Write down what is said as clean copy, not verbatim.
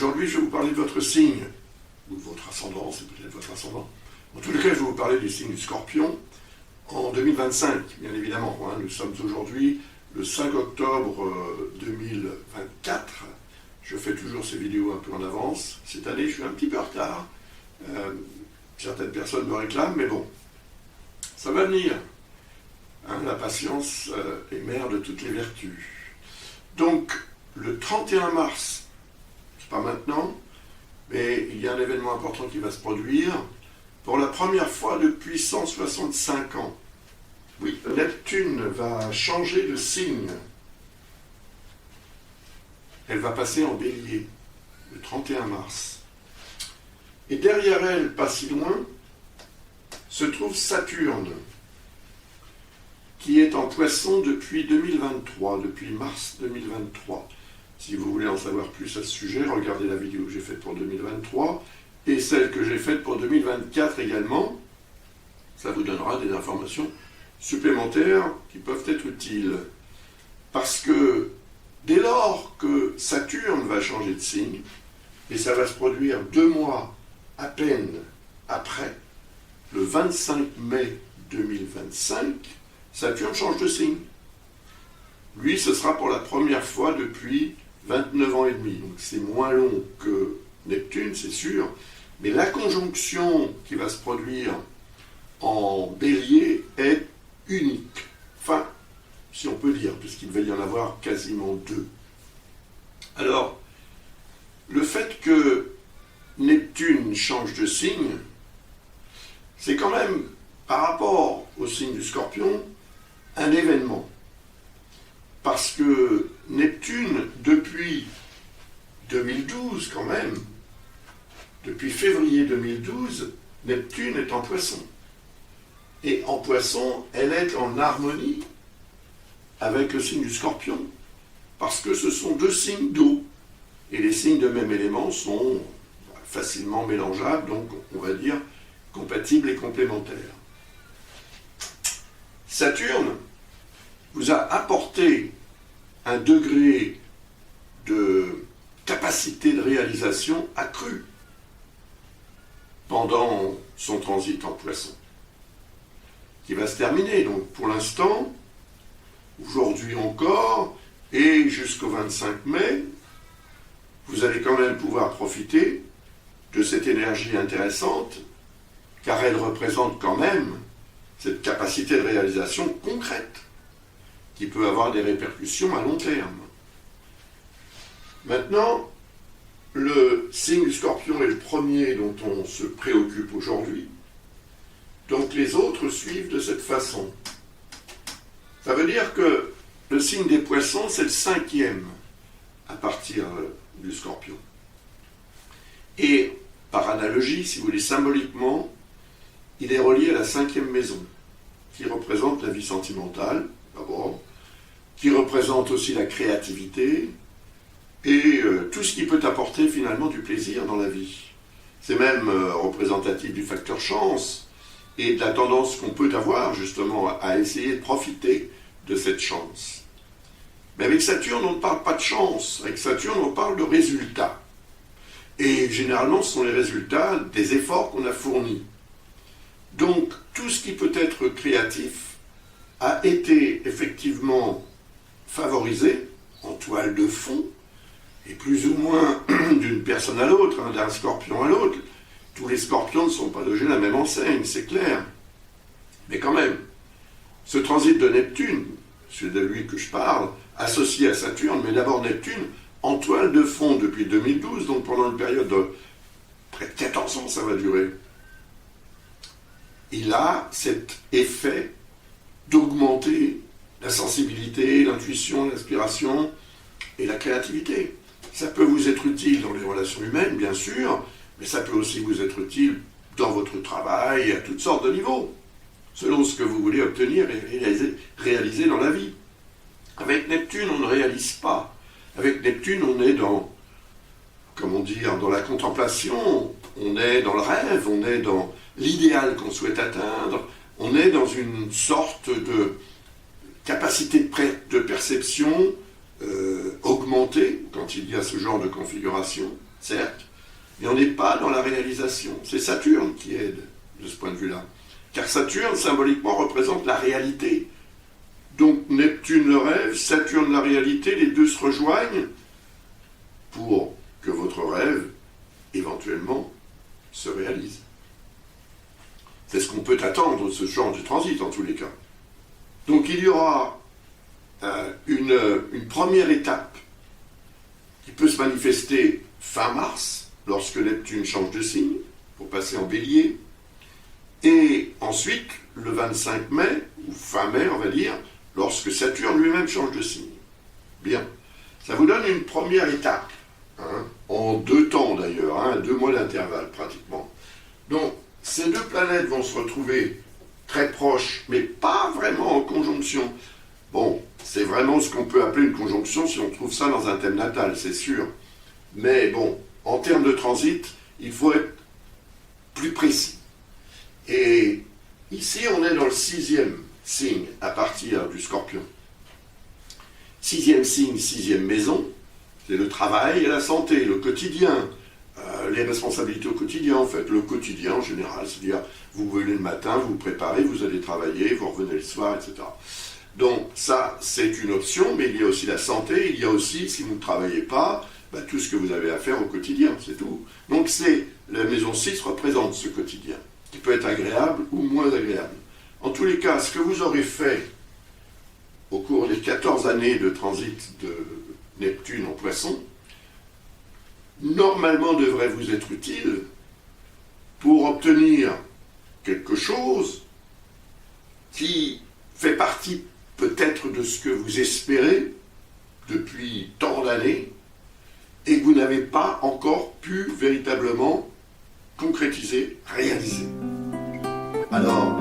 aujourd'hui, je vais vous parler de votre signe, ou de votre ascendant, c'est peut-être votre ascendant. En tous les cas, je vais vous parler du signe du Scorpion en 2025, bien évidemment. Hein. Nous sommes aujourd'hui le 5 octobre 2024. Je fais toujours ces vidéos un peu en avance. Cette année, je suis un petit peu en retard. Certaines personnes me réclament, mais bon, ça va venir. Hein, la patience est mère de toutes les vertus. Donc, le 31 mars, c'est pas maintenant, mais il y a un événement important qui va se produire pour la première fois depuis 165 ans. Oui, Neptune va changer de signe. Elle va passer en Bélier le 31 mars. Et derrière elle, pas si loin, se trouve Saturne, qui est en Poisson depuis 2023, depuis mars 2023. Si vous voulez en savoir plus à ce sujet, regardez la vidéo que j'ai faite pour 2023 et celle que j'ai faite pour 2024 également. Ça vous donnera des informations supplémentaires qui peuvent être utiles. Parce que dès lors que Saturne va changer de signe, et ça va se produire 2 mois à peine après, le 25 mai 2025, Saturne change de signe. Lui, ce sera pour la première fois depuis 29 ans et demi. Donc c'est moins long que Neptune, c'est sûr. Mais la conjonction qui va se produire en Bélier est unique. Enfin, si on peut dire, puisqu'il va y en avoir quasiment 2. Alors, le fait que Neptune change de signe, c'est quand même, par rapport au signe du Scorpion, un événement. Parce que Neptune, depuis 2012 quand même, depuis février 2012, Neptune est en Poisson. Et en Poisson, elle est en harmonie avec le signe du Scorpion, parce que ce sont 2 signes d'eau. Et les signes de même élément sont facilement mélangeables, donc on va dire compatibles et complémentaires. Saturne vous a apporté un degré de capacité de réalisation accru pendant son transit en Poisson, qui va se terminer. Donc pour l'instant, aujourd'hui encore, et jusqu'au 25 mai, vous allez quand même pouvoir profiter de cette énergie intéressante, car elle représente quand même cette capacité de réalisation concrète, qui peut avoir des répercussions à long terme. Maintenant, le signe du Scorpion est le premier dont on se préoccupe aujourd'hui, donc les autres suivent de cette façon. Ça veut dire que le signe des Poissons, c'est le 5e à partir du Scorpion. Et par analogie, si vous voulez, symboliquement, il est relié à la 5e maison, qui représente la vie sentimentale, d'abord, qui représente aussi la créativité, et tout ce qui peut apporter finalement du plaisir dans la vie. C'est même représentatif du facteur chance, et de la tendance qu'on peut avoir justement à essayer de profiter de cette chance. Mais avec Saturne, on ne parle pas de chance, avec Saturne, on parle de résultats. Et généralement, ce sont les résultats des efforts qu'on a fournis. Donc, tout ce qui peut être créatif a été effectivement favorisé en toile de fond, et plus ou moins d'une personne à l'autre, hein, d'un scorpion à l'autre. Tous les scorpions ne sont pas logés à la même enseigne, c'est clair. Mais quand même, ce transit de Neptune, c'est de lui que je parle, associé à Saturne, mais d'abord Neptune, en toile de fond depuis 2012, donc pendant une période de près de 14 ans, ça va durer. Il a cet effet d'augmenter la sensibilité, l'intuition, l'inspiration et la créativité. Ça peut vous être utile dans les relations humaines, bien sûr, mais ça peut aussi vous être utile dans votre travail, à toutes sortes de niveaux, selon ce que vous voulez obtenir et réaliser dans la vie. Avec Neptune, on ne réalise pas. Avec Neptune, on est dans, comment dire, dans la contemplation, on est dans le rêve, on est dans l'idéal qu'on souhaite atteindre, on est dans une sorte de capacité de perception augmentée quand il y a ce genre de configuration. certes, mais on n'est pas dans la réalisation. C'est Saturne qui aide de ce point de vue-là. Car Saturne, symboliquement, représente la réalité. Donc Neptune le rêve, Saturne la réalité, les deux se rejoignent pour que votre rêve, éventuellement, se réalise. C'est ce qu'on peut attendre de ce genre de transit, en tous les cas. Donc il y aura une première étape qui peut se manifester fin mars, lorsque Neptune change de signe, pour passer en bélier, et ensuite, le 25 mai, ou fin mai, on va dire, lorsque Saturne lui-même change de signe. Bien. Ça vous donne une première étape, hein, en 2 temps d'ailleurs, hein, 2 mois d'intervalle pratiquement. Donc, ces 2 planètes vont se retrouver très proches, mais pas vraiment en conjonction. Bon, c'est vraiment ce qu'on peut appeler une conjonction si on trouve ça dans un thème natal, c'est sûr. Mais bon, en termes de transit, il faut être plus précis. Et ici, on est dans le 6e signe, à partir du Scorpion. 6e signe, 6e maison, c'est le travail et la santé, le quotidien, les responsabilités au quotidien, en fait, le quotidien en général, c'est-à-dire, vous venez le matin, vous vous préparez, vous allez travailler, vous revenez le soir, etc. Donc, ça, c'est une option, mais il y a aussi la santé, il y a aussi, si vous ne travaillez pas, tout ce que vous avez à faire au quotidien, c'est tout. Donc, la maison 6 représente ce quotidien, qui peut être agréable ou moins agréable. En tous les cas, ce que vous aurez fait au cours des 14 années de transit de Neptune en Poisson, normalement devrait vous être utile pour obtenir quelque chose qui fait partie peut-être de ce que vous espérez depuis tant d'années et que vous n'avez pas encore pu véritablement concrétiser, réaliser. Alors,